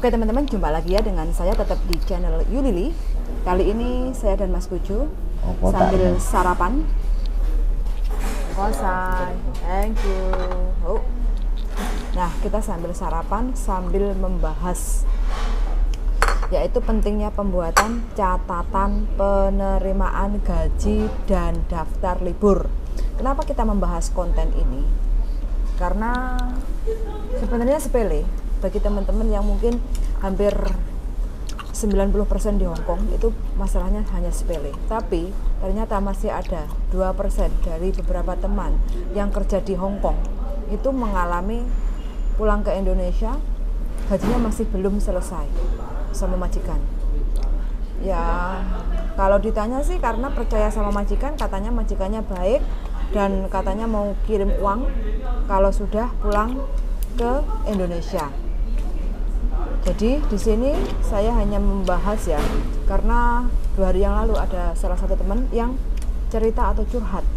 Oke teman-teman, jumpa lagi ya dengan saya tetap di channel Yulili. Kali ini saya dan Mas Pucu sambil sarapan. Kosai, thank you. Nah, kita sambil sarapan sambil membahas yaitu pentingnya pembuatan catatan penerimaan gaji dan daftar libur. Kenapa kita membahas konten ini? Karena sebenarnya sepele bagi teman-teman yang mungkin hampir 90% di Hong Kong itu masalahnya hanya sepele. Tapi ternyata masih ada 2% dari beberapa teman yang kerja di Hong Kong itu mengalami pulang ke Indonesia gajinya masih belum selesai sama majikan. Ya, kalau ditanya sih karena percaya sama majikan, katanya majikannya baik dan katanya mau kirim uang kalau sudah pulang ke Indonesia. Jadi di sini saya hanya membahas ya, karena 2 hari yang lalu ada salah satu teman yang cerita atau curhat,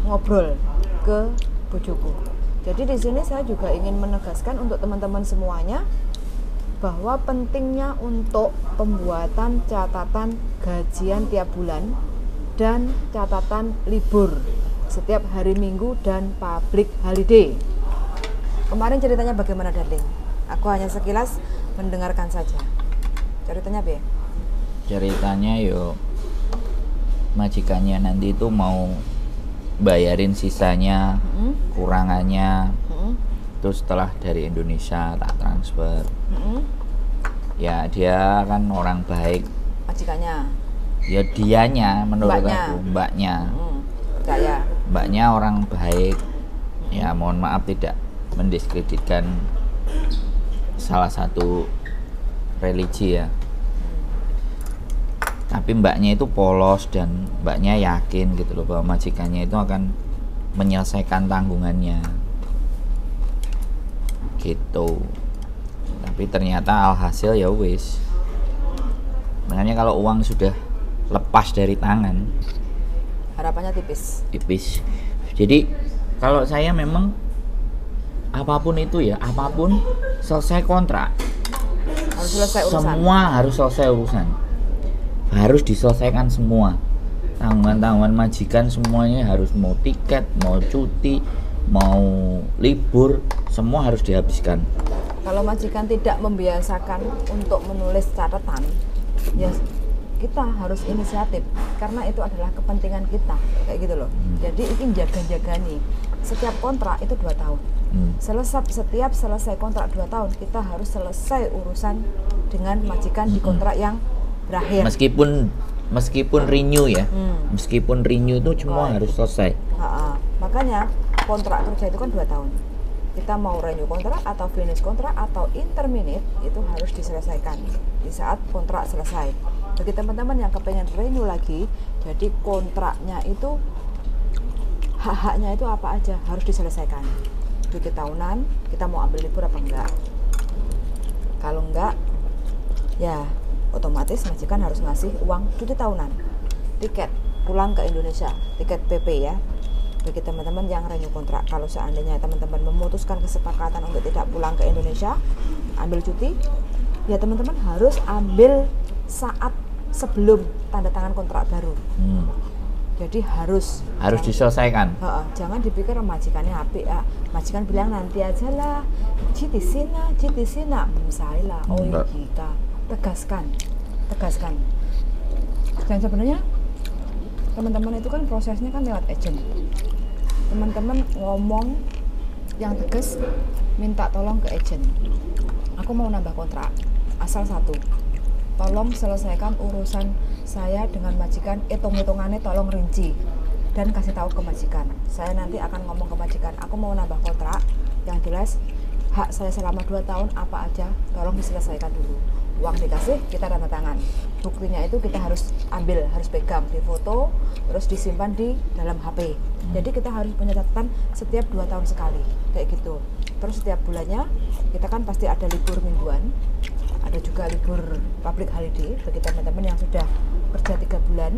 ngobrol ke bojoku. Jadi di sini saya juga ingin menegaskan untuk teman-teman semuanya bahwa pentingnya untuk pembuatan catatan gajian tiap bulan dan catatan libur setiap hari Minggu dan public holiday. Kemarin ceritanya bagaimana, darling? Aku hanya sekilas mendengarkan saja. Ceritanya apa ya? Ceritanya majikannya nanti itu mau bayarin sisanya, kurangannya. Terus setelah dari Indonesia tak transfer. Ya dia kan orang baik. Majikannya? Ya dianya, menurut aku, mbaknya. Percaya. Mbaknya orang baik. Ya mohon maaf tidak mendiskreditkan salah satu religi ya. Tapi mbaknya itu polos dan mbaknya yakin gitu loh bahwa majikannya itu akan menyelesaikan tanggungannya gitu. Tapi ternyata alhasil ya wis. Makanya kalau uang sudah lepas dari tangan, harapannya tipis. Jadi kalau saya memang apapun itu ya, apapun selesai kontrak, harus selesai urusan. Semua harus selesai urusan. Harus diselesaikan semua. Tanggungan-tanggungan majikan semuanya harus, mau tiket, mau cuti, mau libur, semua harus dihabiskan. Kalau majikan tidak membiasakan untuk menulis catatan, ya kita harus inisiatif karena itu adalah kepentingan kita, kayak gitu loh. Jadi ini jaga-jaga nih. Setiap kontrak itu 2 tahun. Setiap selesai kontrak 2 tahun, kita harus selesai urusan dengan majikan di kontrak yang berakhir. Meskipun renew ya, meskipun renew itu semua harus selesai. Makanya kontrak kerja itu kan 2 tahun. Kita mau renew kontrak atau finish kontrak atau interminate itu harus diselesaikan di saat kontrak selesai. Bagi teman-teman yang kepengen renew lagi, jadi kontraknya itu hak-haknya itu apa aja harus diselesaikan. Cuti tahunan, kita mau ambil libur apa enggak? Kalau enggak, ya otomatis majikan harus ngasih uang cuti tahunan, tiket pulang ke Indonesia, tiket PP ya. Bagi teman-teman yang renew kontrak, kalau seandainya teman-teman memutuskan kesepakatan untuk tidak pulang ke Indonesia, ambil cuti, ya teman-teman harus ambil saat sebelum tanda tangan kontrak baru. Jadi harus diselesaikan. Jangan dipikir majikannya apik ya. Majikan bilang nanti aja lah, citi sina, saya kita tegaskan. Dan sebenarnya teman-teman itu kan prosesnya kan lewat agent. Teman-teman ngomong yang tegas, minta tolong ke agent. Aku mau nambah kontrak, asal satu, tolong selesaikan urusan saya dengan majikan, hitung-hitungannya tolong rinci dan kasih tahu ke majikan. Saya nanti akan ngomong ke majikan, aku mau nambah kontrak, yang jelas hak saya selama 2 tahun apa aja tolong diselesaikan dulu. Uang dikasih, kita tanda tangan. Buktinya itu kita harus ambil, harus pegang, difoto, terus disimpan di dalam HP. Jadi kita harus punya catatan setiap 2 tahun sekali, kayak gitu. Terus setiap bulannya kita kan pasti ada libur mingguan, ada juga libur public holiday. Bagi teman-teman yang sudah kerja 3 bulan,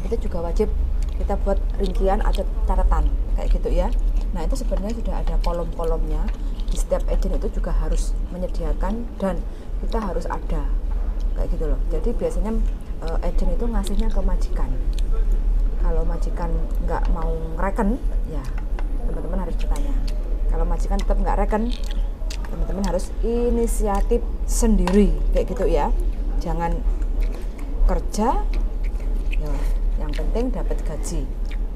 itu juga wajib kita buat rincian atau catatan, kayak gitu ya. Nah itu sebenarnya sudah ada kolom-kolomnya di setiap agent itu juga harus menyediakan dan kita harus ada kayak gitu loh. Jadi biasanya agent itu ngasihnya ke majikan. Kalau majikan nggak mau ngereken, ya teman-teman harus bertanya. Kalau majikan tetap nggak reken, teman-teman harus inisiatif sendiri kayak gitu ya. Jangan kerja ya, yang penting dapat gaji,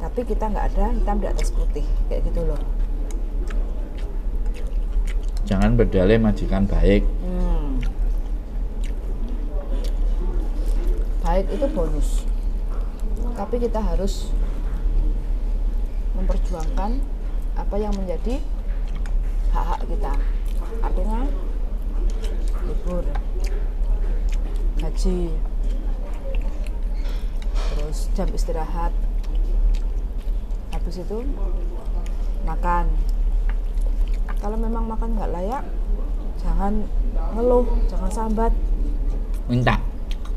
tapi kita nggak ada hitam di atas putih kayak gitu loh. Jangan berdalih majikan baik. Baik itu bonus, tapi kita harus memperjuangkan apa yang menjadi hak-hak kita. Artinya libur, gaji, terus jam istirahat, habis itu makan. Kalau memang makan nggak layak, jangan ngeluh, jangan sambat, Minta.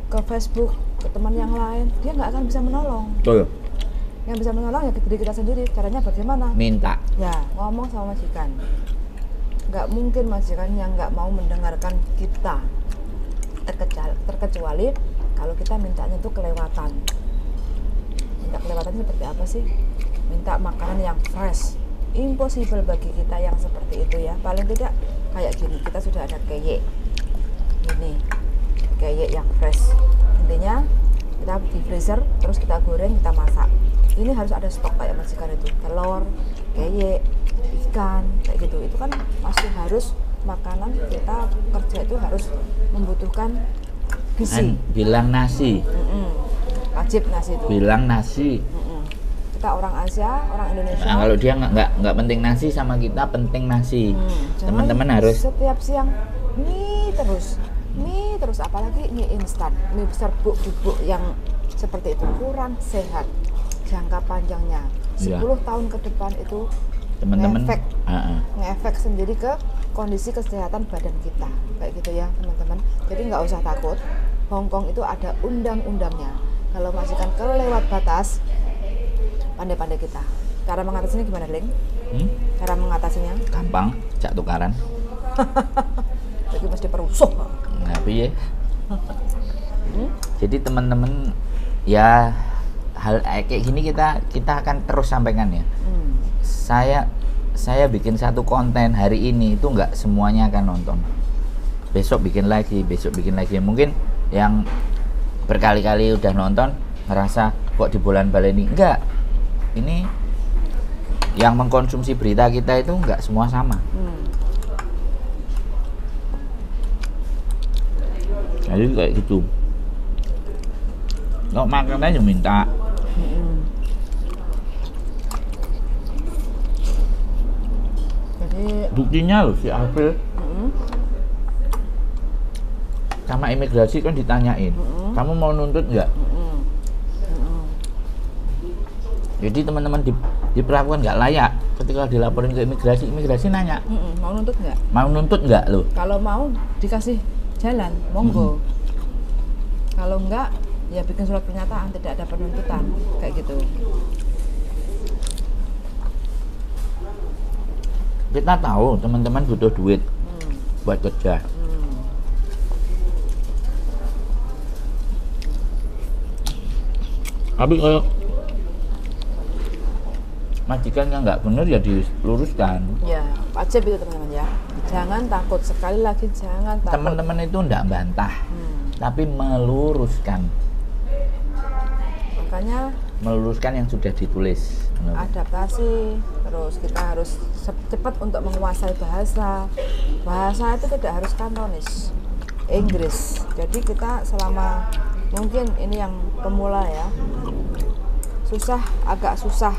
ke Facebook, ke teman yang lain, dia nggak akan bisa menolong. Tuh, Yang bisa menolong ya diri kita sendiri. Caranya bagaimana? minta. Ya, ngomong sama majikan. Nggak mungkin majikan yang nggak mau mendengarkan kita, terkecuali kalau kita mintanya itu kelewatan. Minta kelewatan seperti apa sih? Minta makanan yang fresh. Impossible bagi kita yang seperti itu ya. Paling tidak kayak gini, kita sudah ada keyek ini, keyek yang fresh. Intinya kita di freezer, terus kita goreng, kita masak. Ini harus ada stok kayak majikan itu, telur, keyek, ikan kayak gitu. Itu kan masih harus makanan. Kita kerja itu harus membutuhkan gizi. Bilang nasi. Wajib nasi itu. Bilang nasi. Kita orang Asia, orang Indonesia. Nah, kalau dia nggak penting nasi sama kita penting nasi. Jangan Teman-teman harus setiap siang mie terus, apalagi mie instan, mie serbuk bubuk yang seperti itu kurang sehat jangka panjangnya. 10 tahun ke depan itu teman-teman ngefek sendiri ke kondisi kesehatan badan kita kayak gitu ya teman-teman. Jadi nggak usah takut, Hongkong itu ada undang-undangnya. Kalau majikan kelewat batas, pandai-pandai kita. Cara mengatasinya gimana, Ling? Cara mengatasinya? gampang, cak tukaran. Jadi mesti perusuh. Nah, piye? Jadi teman-teman ya hal kayak gini kita akan terus sampaikan ya. Saya bikin satu konten hari ini itu nggak semuanya akan nonton. Besok bikin lagi. Mungkin yang berkali-kali udah nonton ngerasa kok di bulan baleni. Enggak. Ini yang mengkonsumsi berita kita itu nggak semua sama. Jadi kayak gitu. Nggak makan aja minta. Jadi Buktinya loh si April sama imigrasi kan ditanyain, kamu mau nuntut nggak? Jadi teman-teman diperlakukan nggak layak ketika dilaporin ke imigrasi nanya, mau nuntut nggak lo? kalau mau dikasih jalan, monggo. Kalau enggak, ya bikin surat pernyataan tidak ada penuntutan kayak gitu. Kita tahu teman-teman butuh duit buat kerja. Tapi kalau majikannya nggak bener ya diluruskan. Ya, wajib itu teman-teman ya. Jangan takut, sekali lagi jangan takut. Teman-teman itu nggak bantah, tapi meluruskan. Makanya Meluruskan yang sudah ditulis. adaptasi, terus kita harus cepat untuk menguasai bahasa. Bahasa itu tidak harus kantonis, Inggris. Jadi kita selama mungkin ini yang pemula ya, agak susah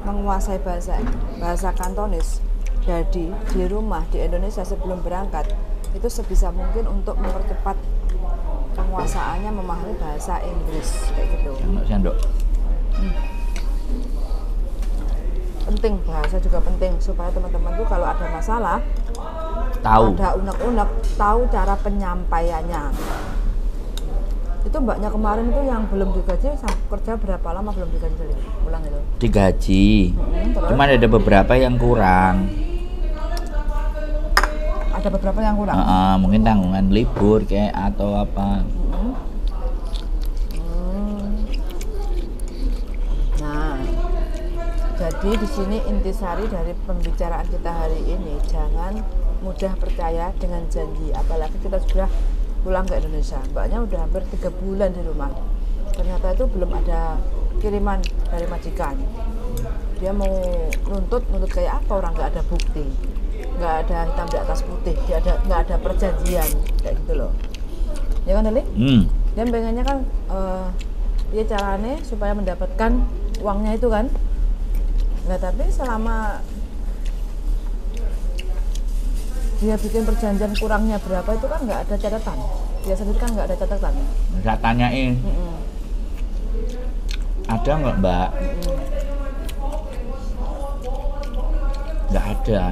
menguasai bahasa kantonis. Jadi di rumah di Indonesia sebelum berangkat itu sebisa mungkin untuk mempercepat penguasaannya memahami bahasa Inggris kayak gitu. Sendok. Penting, bahasa juga penting supaya teman-teman tuh kalau ada masalah, Tahu. ada unek-unek, tahu cara penyampaiannya. Itu mbaknya kemarin tuh yang belum digaji kerja berapa lama belum digaji pulang itu? Digaji. Terus? Cuman ada beberapa yang kurang. ada beberapa yang kurang. Mungkin tanggungan libur kayak atau apa. Nah, jadi di sini intisari dari pembicaraan kita hari ini, jangan mudah percaya dengan janji, apalagi kita sudah pulang ke Indonesia. Mbaknya udah hampir 3 bulan di rumah, ternyata itu belum ada kiriman dari majikan. Dia mau nuntut kayak apa, orang nggak ada bukti, nggak ada hitam di atas putih, nggak ada perjanjian kayak gitu loh, ya kan Deli? Dia pengennya kan dia caranya supaya mendapatkan uangnya itu kan. Nah tapi selama dia bikin perjanjian kurangnya berapa itu kan nggak ada catatan, dia sendiri kan nggak ada catatan. Saya tanyain, ada nggak Mbak? Nggak ada.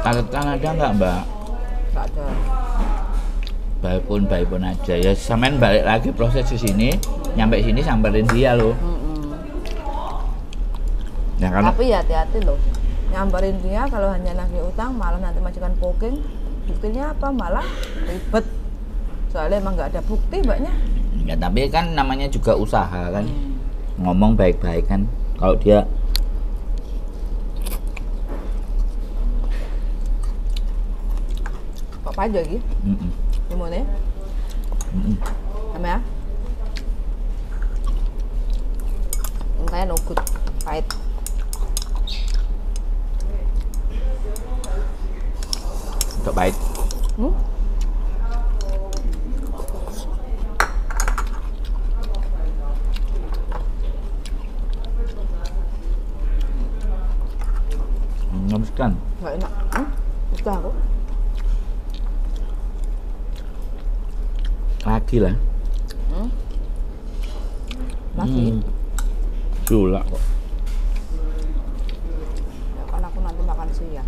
Catatan ada nggak Mbak? Nggak ada. Baik pun aja ya, sampean balik lagi proses di sini, nyampe sini samperin dia loh. Ya, kan? Tapi ya hati-hati loh, nyamperin dia kalau hanya nagih utang malah nanti majikan poking, buktinya apa, malah ribet soalnya emang nggak ada bukti Mbaknya. Ya tapi kan namanya juga usaha kan, ngomong baik-baik kan. Kalau dia kok pajak lagi? Gimana? Sama ya? Kayak no good, pahit. Udah pahit. Ngabiskan. Nggak enak. Udah aku. Lagi lah. Lagi. Sulak kok. Ya kan aku nanti makan siang.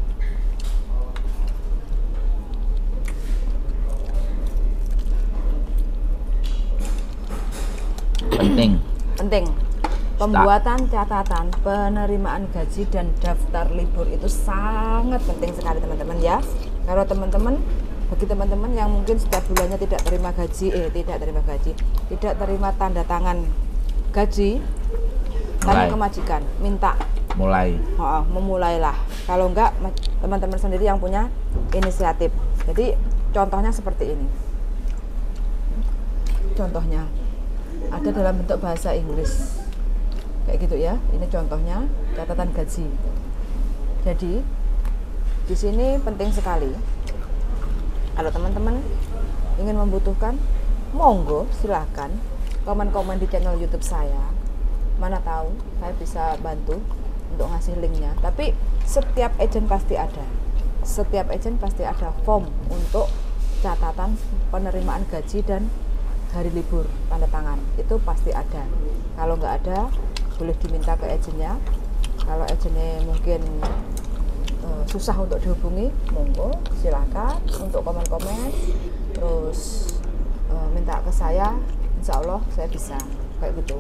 Penting. Pembuatan catatan penerimaan gaji dan daftar libur itu sangat penting sekali teman-teman ya. Kalau teman-teman, bagi teman-teman yang mungkin setiap bulannya tidak terima tanda tangan gaji, tanya ke majikan, minta memulailah. Kalau enggak, teman-teman sendiri yang punya inisiatif. Jadi contohnya seperti ini. Contohnya ada dalam bentuk bahasa Inggris kayak gitu ya. Ini contohnya catatan gaji. Jadi di sini penting sekali. Kalau teman-teman ingin membutuhkan, monggo silahkan komen-komen di channel YouTube saya. Mana tahu saya bisa bantu untuk ngasih linknya. Tapi setiap agent pasti ada form untuk catatan penerimaan gaji dan hari libur tanda tangan, itu pasti ada. Kalau nggak ada, boleh diminta ke agennya. Kalau agennya mungkin susah untuk dihubungi, monggo silakan untuk komen-komen, terus minta ke saya, insya Allah saya bisa kayak gitu.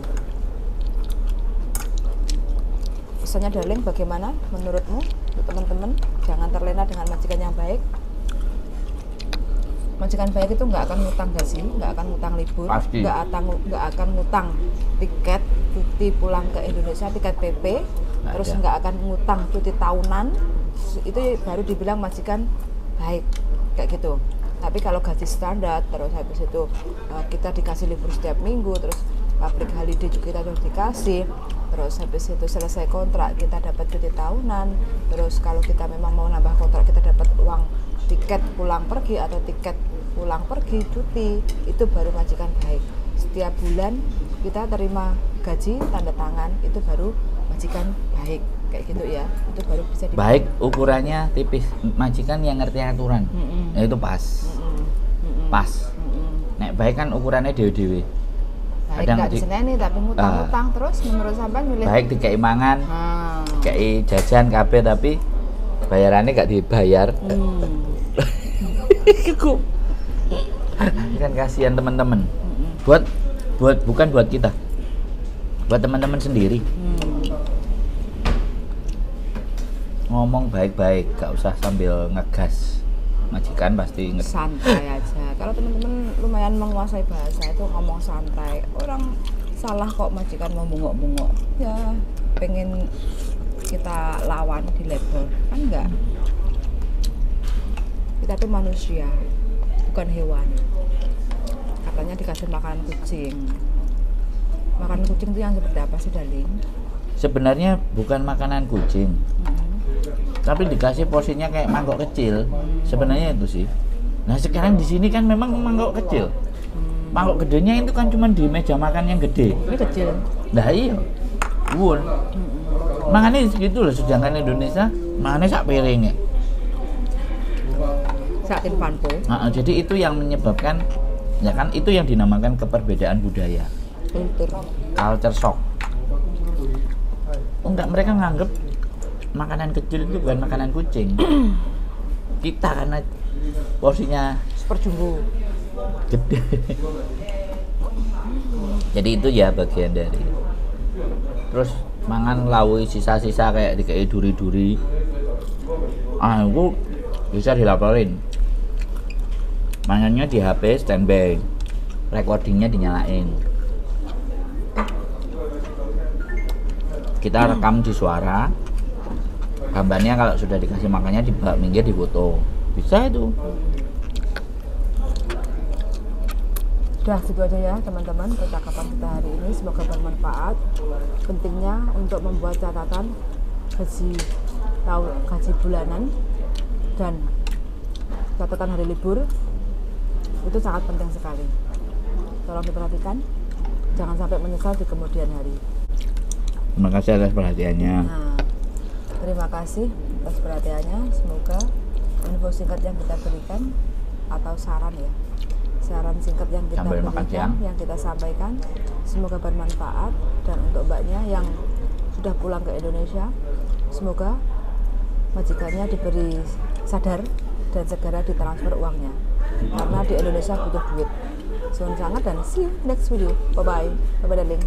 Pesannya Darling, bagaimana menurutmu untuk teman-teman? Jangan terlena dengan majikan yang baik. Majikan baik itu nggak akan ngutang gaji, nggak akan ngutang libur, nggak akan ngutang tiket cuti pulang ke Indonesia, tiket PP, terus nggak akan ngutang cuti tahunan. Itu baru dibilang majikan baik kayak gitu. Tapi kalau gaji standar, terus habis itu kita dikasih libur setiap minggu, terus public holiday juga kita harus dikasih, terus habis itu selesai kontrak kita dapat cuti tahunan, terus kalau kita memang mau nambah kontrak kita dapat uang tiket pulang pergi atau tiket pulang pergi cuti, itu baru majikan baik. Setiap bulan kita terima gaji tanda tangan, itu baru majikan baik kayak gitu ya. Itu baru bisa dipakai. Baik ukurannya tipis, majikan yang ngerti aturan. Ya itu pas. Pas. Nek baik kan ukurannya dewe-dewe. Baik nggak diseneni tapi ngutang-ngutang terus menurut sampean milih baik dikai mangan, dikai jajan kabeh tapi bayarannya nggak dibayar. Kan kasihan teman-teman. Buat bukan buat kita, buat teman-teman sendiri. ngomong baik-baik, gak usah sambil ngegas. Majikan pasti ngerti. Santai aja. Kalau teman-teman lumayan menguasai bahasa itu ngomong santai. Orang salah kok majikan mau bungok-bungok. Ya pengen kita lawan di label kan enggak. Kita tuh manusia, bukan hewan. Katanya dikasih makanan kucing. Makanan kucing itu yang seperti apa sih, Darling? Sebenarnya bukan makanan kucing. Tapi dikasih porsinya kayak mangkok kecil. Sebenarnya itu sih. Nah, sekarang di sini kan memang mangkok kecil. Mangkok gedenya itu kan cuma di meja makan yang gede. Ini kecil. Nah, iya. Wun. Makanya segitu loh, sedangkan Indonesia makanya sak piringnya. Sakin panpo. Nah, jadi itu yang menyebabkan, ya kan, itu yang dinamakan keperbedaan budaya. Culture shock. Enggak, mereka nganggep makanan kecil itu bukan makanan kucing. Kita karena porsinya Super jumbo. gede. Jadi itu ya bagian dari. Terus mangan lawi sisa-sisa kayak dikei duri-duri. Ah, itu bisa dilaporin. Mangannya di HP standby. Recordingnya dinyalain. Kita rekam di suara. Gambarnya kalau sudah dikasih makannya di minggir di foto. Bisa itu. Udah gitu aja ya teman-teman percakapan kita hari ini, semoga bermanfaat. Pentingnya untuk membuat catatan gaji bulanan dan catatan hari libur itu sangat penting sekali. Tolong diperhatikan, jangan sampai menyesal di kemudian hari. Terima kasih atas perhatiannya. Nah, terima kasih atas perhatiannya. Semoga info singkat yang kita berikan atau saran singkat yang kita Sambil makan berikan, siang, yang kita sampaikan, semoga bermanfaat. Dan untuk mbaknya yang sudah pulang ke Indonesia, semoga majikannya diberi sadar dan segera ditransfer uangnya, karena di Indonesia butuh duit. Suun sangat, dan see you next video. Bye bye, darling.